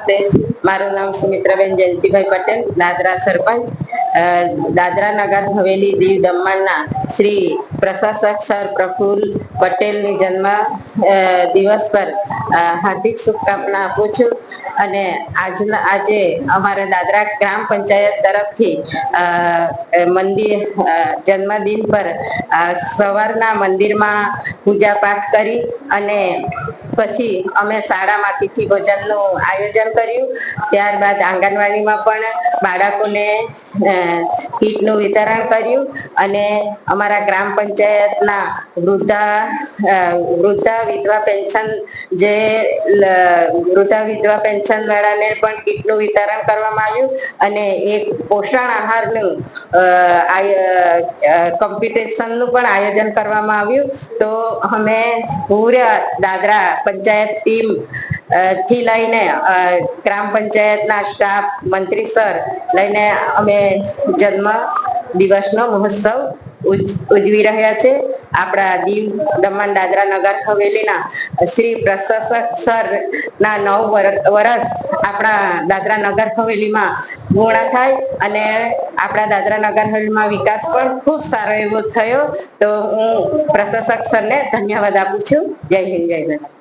નમસ્તે, મારું નામ સુમિત્રાબેન જયંતિભાઈ પટેલ, દાદરા સરપંચ. દાદરા નગર હવેલી દીવ દમણના શ્રી પ્રશાસક સર પ્રફુલ્લ પટેલની જન્મ દિવસ પર હાર્દિક શુભકામના આપું છું. અને આજે અમારા દાદરા ગ્રામ પંચાયત તરફથી મંદિર જન્મદિન પર સવારના મંદિરમાં પૂજા પાઠ કરી અને પછી અમે શાળામાં તિથિ ભોજનનું આયોજન કર્યું. ત્યારબાદ આંગણવાડીમાં પણ બાળકોને કીટનું વિતરણ કર્યું અને અમારા ગ્રામ પંચાયતના વૃદ્ધા વિધવા પેન્શન પેન્શન વાળાને પણ કીટનું વિતરણ કરવામાં આવ્યું અને એક પોષણ આહારનું કોમ્પિટિશનનું પણ આયોજન કરવામાં આવ્યું. તો અમે પૂરા દાદરા પંચાયત ટીમ થી લઈને ગ્રામ પંચાયતના સ્ટાફ, મંત્રી સર લઈને અમે જન્મ દિવસનો મહોત્સવ ઉજવી રહ્યા છે. આપણા દીવ દમણ દાદરા નગર હવેલીના શ્રી પ્રશાસક સર ના 9 વર્ષ આપણા દાદરા નગર હવેલીમાં પૂર્ણ થાય અને આપણા દાદરા નગર હવેલીમાં વિકાસ પણ ખૂબ સારો એવો થયો. તો હું પ્રશાસક સરને ધન્યવાદ આપું છું. જય હિન્દ, જય ભારત.